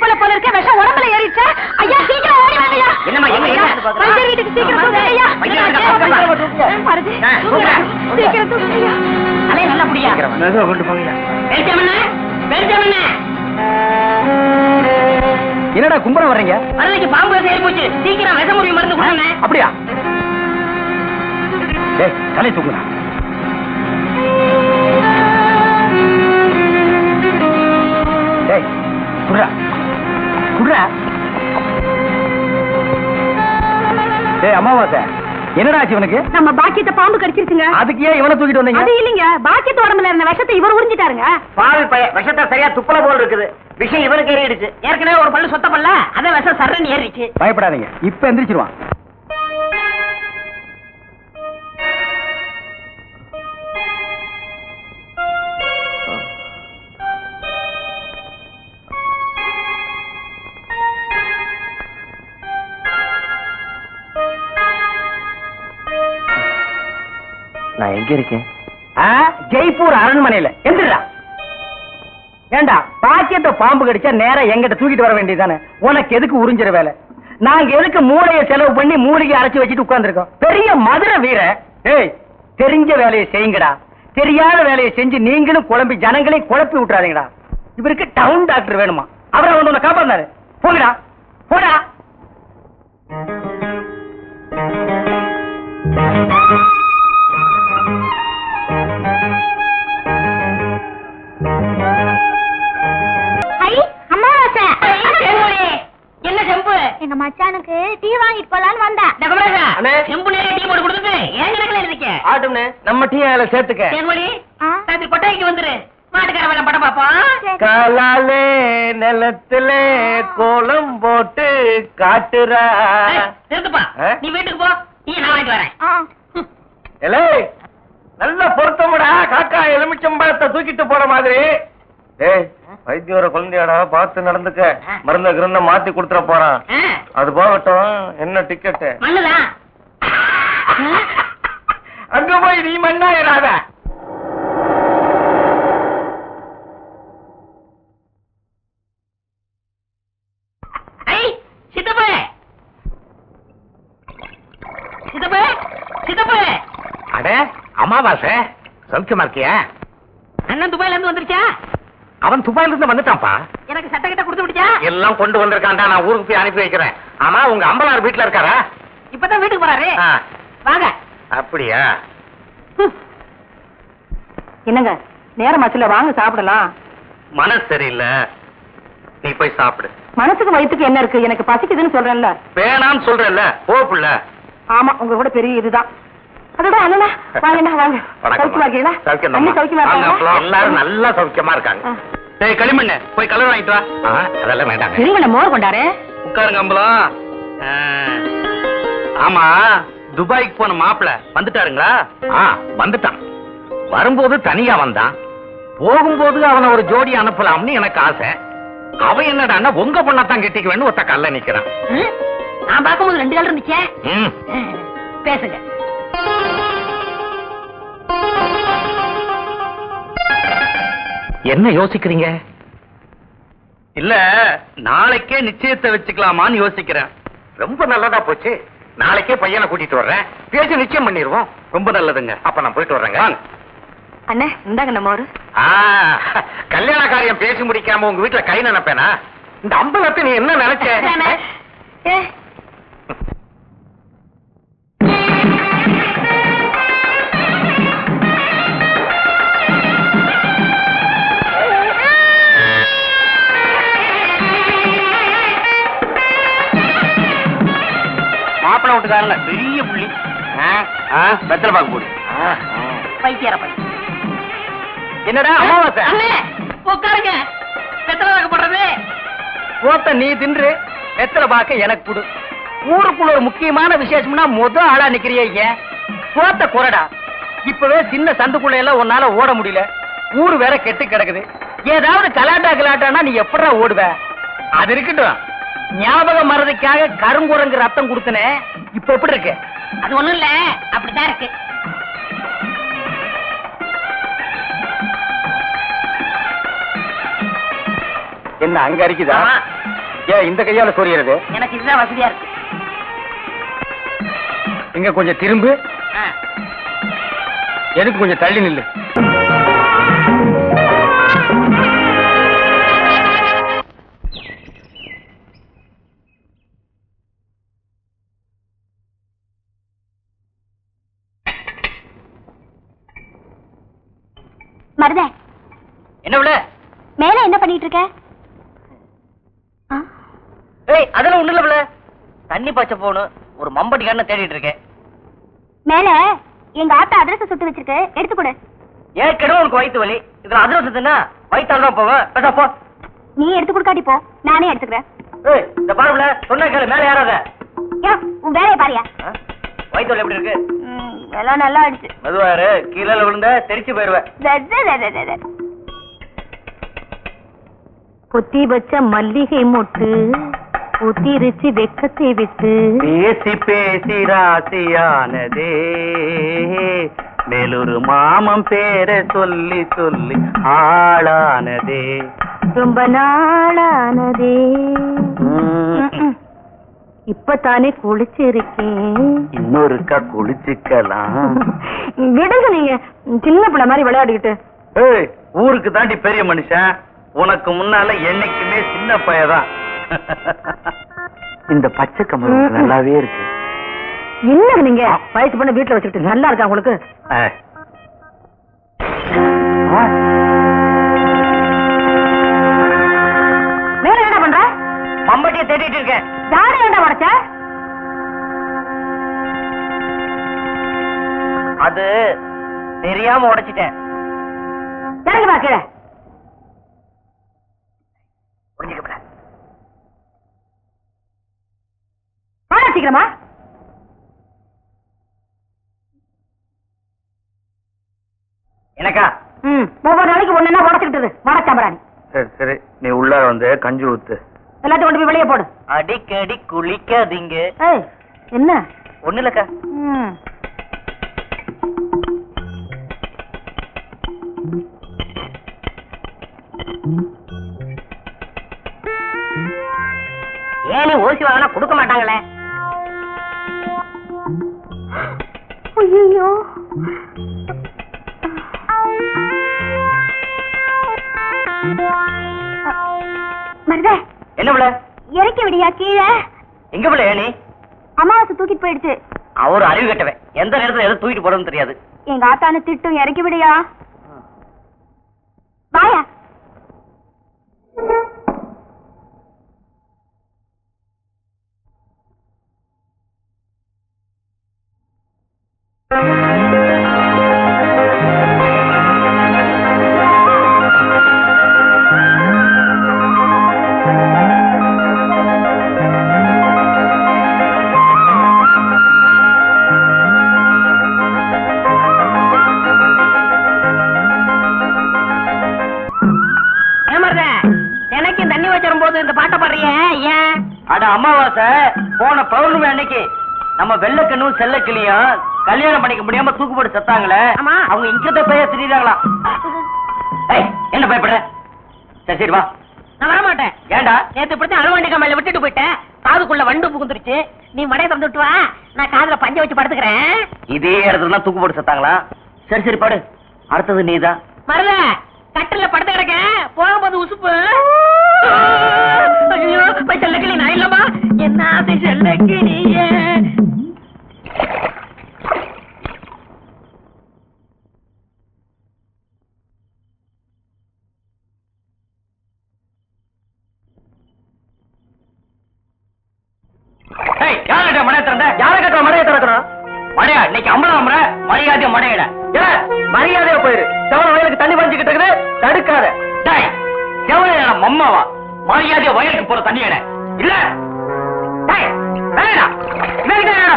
துப்பல போல இருக்க விஷம் உடம்புல ஏறிடுச்சா? ஐயா சீக்கிரம் ஓடி வாங்கய்யா. என்னம்மா என்ன வைத்தியர் வீட்டுக்கு சீக்கிரம் போங்க ஐயா. பாருங்க சீக்கிரம் தூக்குங்கய்யா. அலே நல்லா புடியா கொண்டு போங்க. பெஞ்சமின் என்னடா கும்பரம் வர்றீங்க? வரலைக்கு பாம்பு ஏறி போச்சு. சீக்கிரம் விஷமுறி மருந்து கொடுங்க. அப்படியா? டேய் தலை தூக்குடா. டேய் குடுறா குடுறா. டேய் அம்மாவாசை என்னடா ஆச்சு இவனுக்கு? நம்ம பாக்கியத்தை பாம்பு கடிச்சிருச்சுங்க. அதுக்கு ஏன் இவனை தூக்கிட்டு வந்தீங்க? அது இல்லைங்க, பாக்கியத்து உடம்புல இருந்த விஷத்தை இவர் உறிஞ்சிட்டாருங்க. பாவி பைய விஷத்தை சரியா துப்பல போல் இருக்குது. விஷம் இவனுக்கு ஏறிடுச்சு. ஏற்கனவே ஒரு பல்லு சொத்த பல்ல அத விஷம் சர்றன்னு ஏறிடுச்சு. பயப்படாதீங்க, இப்ப எந்திரிச்சிருவான். நான் எங்க இருக்கேன்? ஜெய்ப்பூர் அரண்மனையில. எந்திரா. ஏண்டா பாக்கியத்தை பாம்பு கடிச்சா நேரா எங்கிட்ட தூக்கிட்டு வர வேண்டியதானே? உனக்கு எதுக்கு உறிஞ்சிற வேலை? நாங்க எதுக்கு மூளையை செலவு பண்ணி மூலிகை அரைச்சு வச்சுட்டு உட்கார்ந்துருக்கோம்? பெரிய மதுரை வீர. ஏய் தெரிஞ்ச வேலையை செய்யுங்கடா. தெரியாத வேலையை செஞ்சு நீங்களும் குழம்பி ஜனங்களையும் குழப்பி விட்டுறாதீங்கடா. இவருக்கு டவுன் டாக்டர் வேணுமா? அவரை வந்து உன்னை காப்பாந்தாரு. போங்கடா போடா. என்ன செம்பு? எங்க மச்சானுக்கு டீ வாங்கிட்டு போலான்னு வந்தேன். செம்பு நேரே டீ போட்டு கொடுத்துட்டு ஏன் கணக்குல இருக்கே? ஆட்டும்னே நம்ம டீ அதுல சேர்த்துக்க. தேன்மொழி ராத்திரி கொட்டாய்க்கு வந்துரு. மாட்டுக்கார வேலை படம் பாப்போம். காலாலே நிலத்துல கோலம் போட்டு காட்டுறா. நிறுத்துப்பா. நீ வீட்டுக்கு போ. டீ நான் வாங்கிட்டு வரேன். நல்ல பொருத்தமுடா. காக்கா எலுமிச்சம்பழத்தை தூக்கிட்டு போற மாதிரி. ஏய் வைத்தியோர குழந்தையாடா, பார்த்து நடந்துக்க. மருந்த கிருந்த மாத்தி கொடுத்துட போறான். அது போகட்டும். என்ன டிக்கெட்? மண்ணுதான். அங்க போய் நீ மண்ணாயிராத. சித்தப்பு சித்தப்பு சித்தப்பு. அடே அமாவாசை சௌக்கியமா இருக்கியா? அண்ணன் துபாயில இருந்து வந்துருச்சா? அவன் துபாயில இருந்து வந்துட்டான்ப்பா. எனக்கு சட்டை கிட்ட கொடுத்து விடுச்சா? எல்லாம் கொண்டு வந்திருக்கான்டா. நான் ஊருக்கு போய் அனுப்பி வைக்கிறேன். ஆமா உங்க அம்பலார் வீட்டுல இருக்காரா? இப்பதான் வீட்டுக்கு போறாரு. வாங்க. அப்படியா? என்னங்க நேரமாச்சுல வாங்க சாப்பிடலாம். மனசு சரியில்லை, நீ போய் சாப்பிடு. மனசுக்கு வயிற்றுக்கு என்ன இருக்கு? எனக்கு பசிக்குதுன்னு சொல்றேன்ல. வேணான்னு சொல்றேன்ல, போ புள்ள. ஆமா உங்க கூட பெரிய இதுதான். அதோட அண்ணா வாங்கண்ணா வாங்க. சௌக்கியமா இருக்கீங்களா? அண்ணி சௌக்கியமா இருக்காங்களா? எல்லாரும் நல்லா சௌக்கியமா இருக்காங்க. டேய் களிமண்ணு போய் கலர் வாங்கிட்டு வா. அதெல்லாம் வேண்டாம். இருங்கண்ண மோர் கொண்டாரு. உட்காருங்க அம்பலம். ஆமா துபாய்க்கு போன மாப்பிள வந்துட்டாருங்களா? வந்துட்டான். வரும்போது தனியா வந்தான். போகும்போது அவனை ஒரு ஜோடி அனுப்பலாம்னு எனக்கு ஆசை. அவன் என்னடா உங்க பொண்ணத்தான் கெட்டிக்கு வேணும் ஒத்த கல்ல நிக்கிறான். நான் பார்க்கும்போது 2 கால் இருந்துச்சே. பேசுங்க. என்ன யோசிக்கிறீங்க? இல்ல நாளைக்கே நிச்சயத்தை வச்சுக்கலாமான்னு யோசிக்கிறேன். ரொம்ப நல்லதா போச்சு. நாளைக்கே பையனை கூட்டிட்டு வர்றேன். பேசி நிச்சயம் பண்ணிடுவோம். ரொம்ப நல்லதுங்க. அப்ப நான் போயிட்டு வர்றேங்க. அண்ணே இந்தாங்க நம்ம ஒரு கல்யாண காரியம் பேசி முடிக்காம உங்க வீட்டுல கை நினைப்பேனா? இந்த அம்பலத்தை நீ என்ன நினைச்ச? மாப்பிள விட்டுக்காரல பெரிய புள்ளி. வெத்தலை பாக்கு போடு. பைத்தியார பை. என்னடா அமாவாசை? உட்காருங்க. வெத்தலை பாக்கு போடுறது. ஓட்ட நீ தின்று, வெத்தலை பாக்க எனக்கு கொடு. ஊருக்குள்ள ஒரு முக்கியமான விசேஷம்னா ஆளா நிக்கிறிய. சோத்த குறடா. இப்பவே சின்ன சந்துக்குள்ள எல்லாம் உன்னால ஓட முடியல. ஊரு வேற கெட்டு கிடக்குது. ஏதாவது கலாட்டானா நீ எப்படா ஓடுவ? அது இருக்கட்டும். ஞாபகம் மறதிக்காக கருங்குரங்கு ரத்தம் கொடுத்தனே, இப்ப எப்படி இருக்கு? அது ஒண்ணும் இல்ல, அப்படித்தான் இருக்கு. என்ன அங்க இருக்குதா? ஏன் இந்த கையால சொரியறது? எனக்கு இதுதான் வசதியா இருக்கு. இங்க கொஞ்சம் திரும்பு. எதுக்கு கொஞ்சம் தள்ளி நில்லு. மருத என்ன உள்ள மேல என்ன பண்ணிட்டு இருக்க? அதெல்லாம் ஒண்ணு இல்ல, தண்ணி பாய்ச்ச போகணும். ஒரு மம்பட்டிக்காரன தேடிட்டு இருக்கேன். மேல எங்க ஆத்தா அதிரச சுட்டு வச்சிருக்கு, எடுத்து கொடு. ஏற்கனவே உனக்கு வயிற்று வலி, இதுல அதிரசம் தின்னா வயிற்றால தான் போவேன். பேசா போ. நீ எடுத்து கொடுக்காட்டி போ, நானே எடுத்துக்கிறேன். இந்த பாருல சொன்ன கேளு, மேல ஏறாத. உன் வேலையை பாரியா. வயிற்று வலி எப்படி இருக்கு? எல்லாம் நல்லா ஆயிடுச்சு. மெதுவாரு, கீழே விழுந்த தெரிச்சு போயிருவேன். பொத்தி வச்ச மல்லிகை மொட்டு புத்திருச்சு வெக்கத்தை விட்டு பேசி பேசி ராசியானதே, மேலொரு மாமம் பேரை சொல்லி சொல்லி ஆளானதே, ரொம்ப நாளானதே. இப்பதானே குளிச்சிருக்கேன், இன்னொருக்கா குளிச்சுக்கலாம். விடுங்க, நீங்க சின்ன பிள்ளை மாதிரி விளையாடிக்கிட்டு. ஊருக்கு தாண்டி பெரிய மனுஷன், உனக்கு முன்னால என்னைக்குமே சின்ன பையதான். இந்த பச்சை கம்பளம் நல்லாவே இருக்கு. என்னங்க நீங்க வயசு பண்ண வீட்டுல வச்சுக்கிட்டு நல்லா இருக்கா உங்களுக்கு? வேற என்ன பண்ற? மம்பட்டியை தேடிட்டு இருக்கேன். யாரு ஏண்டா உடைச்ச? அது தெரியாம உடைச்சிட்டேன். இறங்கி வா கீழே. சீக்கிரமா எனக்கா? ஒவ்வொரு நாளைக்கு ஒண்ணு உடச்சுக்கிட்டு வடச்சாம்பராணி. சரி சரி, நீ உள்ள வந்து கஞ்சி ஊத்து. எல்லாத்தையும் கொண்டு போய் வெளியே போடு. அடிக்கடி குளிக்காதீங்க. என்ன? ஒண்ணு இல்லக்கா. ஏன் ஓசி வாங்கினா கொடுக்க மாட்டாங்களே? ஐயோ, மருத என்ன பிள்ளை? இறக்கி விடியா கீழே. எங்க பிள்ளை ஏனி? அமாவாசை தூக்கிட்டு போயிடுச்சு. அவரு அறிவு கட்டவன், எந்த நேரத்துல எதை தூக்கிட்டு போறதுன்னு தெரியாது. எங்க ஆத்தானு திட்டும், இறக்கி விடியா. வாயா. இந்த பாட்ட பாடுறிய ஏன்? அட அமாவாசை போன பௌர்ணமி அன்னைக்கு நம்ம வெள்ளக்கண்ணும் செல்லக்கிளியும் கல்யாணம் பண்ணிக்க முடியாம தூக்கு போட்டு செத்தாங்களே, அவங்க இங்கத்த பைய திரிறாங்களா? என்ன பயப்படுற? சரி சரி வா. நான் வர மாட்டேன். ஏண்டா? நேத்து இப்படி அழுவாண்டி கம்மையில விட்டுட்டு போயிட்டேன், காதுக்குள்ள வண்டு புகுந்துருச்சு. நீ மடைய தந்துட்டு வா, நான் காதுல பஞ்ச வச்சு படுத்துக்கிறேன். இதே இடத்துல தூக்கு போட்டு செத்தாங்களா? சரி சரி பாடு. அடுத்தது நீதான். மருத கட்டில படுத்து கிடக்க, போகும்போது உசுப்பு. செல்லக்கிளி நான் இல்லமா? என்ன ஆசை செல்லக்கிளியே. யார்கிட்ட மடைய திறந்த? யாருக்கிட்ட மடைய திறக்கிறோம்? மடையா இன்னைக்கு அம்பளம் மரியாதைய மடையிட. மரியாதையா போயிரு. செவன வயலுக்கு தண்ணி வரைஞ்சுக்கிட்டு இருக்குது, தடுக்காத. செவன மம்மாவா? மரியாதைய வயலுக்கு போற தண்ணி எட இல்ல.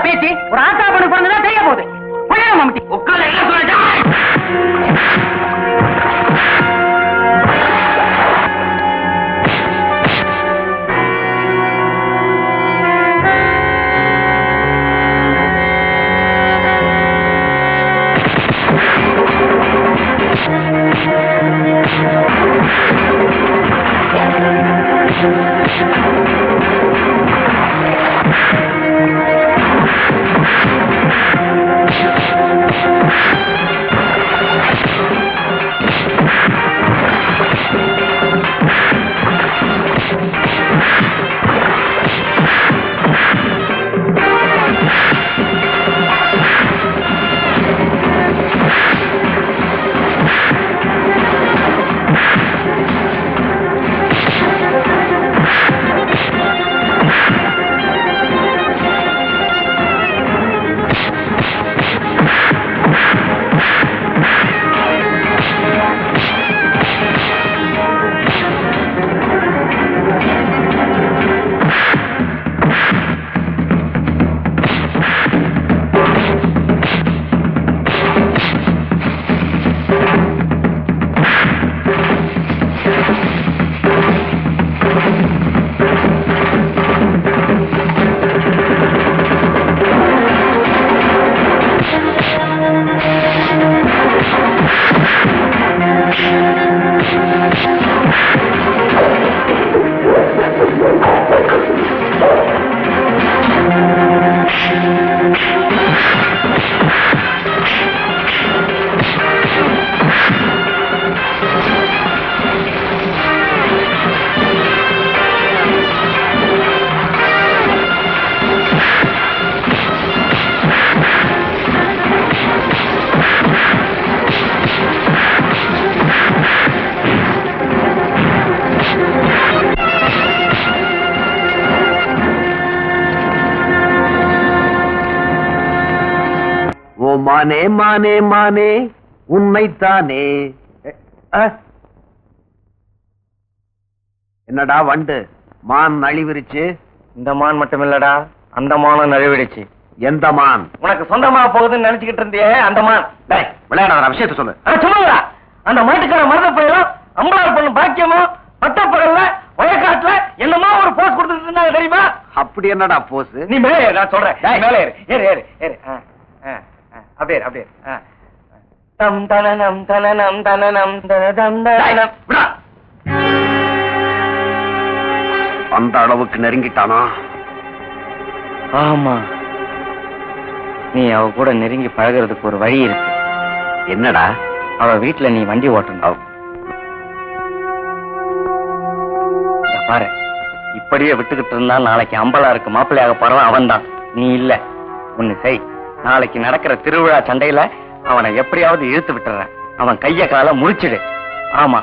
பேச்சு ஒரு ஆத்தா பண்ணு பிறந்ததா தெரிய போகுது. உட்கார என்ன சொல்ல. Thank you. மானே மானே மானே உண்மைத்தானே. என்னடா வண்டு மான் நழிவிருச்சு? இந்த மான் மட்டும் இல்லடா, அந்த மானும் நழுவிடுச்சு. எந்த மான்? உனக்கு சொந்தமா போகுதுன்னு நினைச்சுக்கிட்டு இருந்தியே அந்த மான். விளையாடாத விஷயத்த சொல்லு. சொல்லுங்களா? அந்த மாட்டுக்கார மருத பயிலும் அம்பளார் பொண்ணு பாக்கியமும் பட்டப்பகல்ல வயக்காட்டுல என்னமா ஒரு போஸ் கொடுத்துட்டு இருந்தாங்க தெரியுமா? அப்படி என்னடா போஸ்? நீ மேலே ஏறு, நான் சொல்றேன். மேலே ஏறு ஏறு ஏறு ஏறு. அப்படியே அப்படியே. தம் தனனம் தனனம் தனனம் தனதம் தனனம். அந்த அளவுக்கு நெருங்கிட்டானா? ஆமா, நீ அவ கூட நெருங்கி பழகிறதுக்கு ஒரு வழி இருக்கு. என்னடா? அவ வீட்டுல நீ வண்டி ஓட்டணும். பாரு, இப்படியே விட்டுக்கிட்டு இருந்தா நாளைக்கு அம்பலாருக்கு மாப்பிள்ளையாக போறவன் அவன் தான், நீ இல்ல. ஒண்ணு செய், நாளைக்கு நடக்கிற திருவிழா சண்டையில அவனை எப்படியாவது இழுத்து விட்டுற. அவன் கைய கால முறிச்சிடு. ஆமா.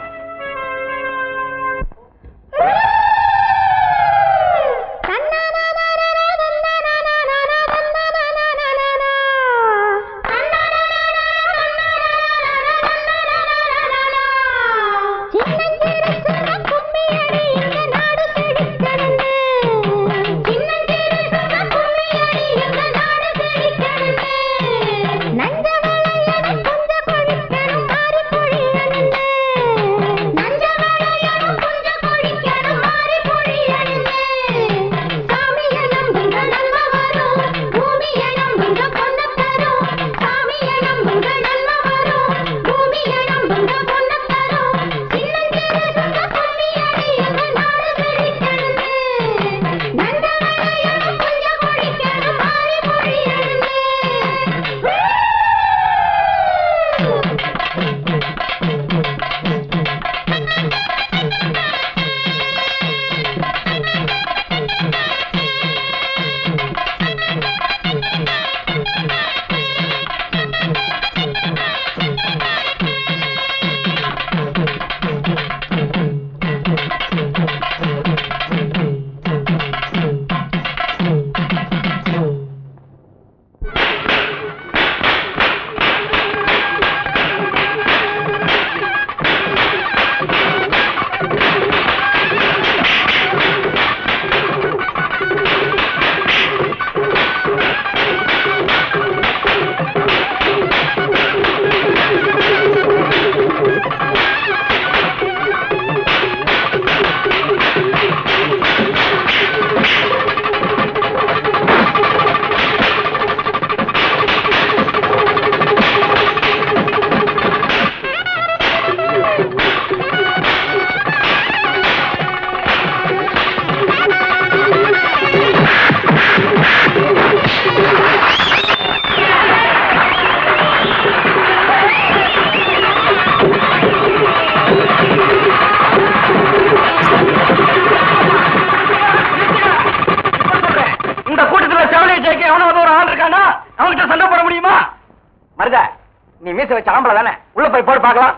நீ மீச வச்ச ஆம்பளை தானே, உள்ள போய் போட்டு பார்க்கலாம்.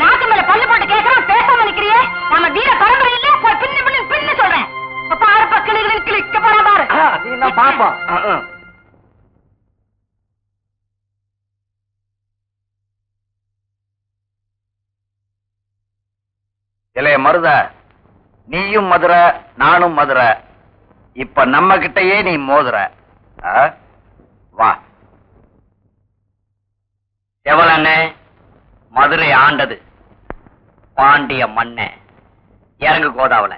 நாட்டு மேல பல்லு போட்டு கேட்கறோம், பேசாம நிக்கிறியே. நம்ம வீர பரம்பரை இல்ல, போய் பின்னு பின்னு பின்னு சொல்றேன். அப்ப ஆரப்ப கிளிக்க போறா பாரு. அது பாப்போம். இளைய மருத, நீயும் மதுரை நானும் மதுரை, இப்ப நம்ம கிட்டயே நீ மோதுற. வா. எவளண்ணே மதுரை ஆண்டது பாண்டிய மண்ண. இறங்கு கோதாவல.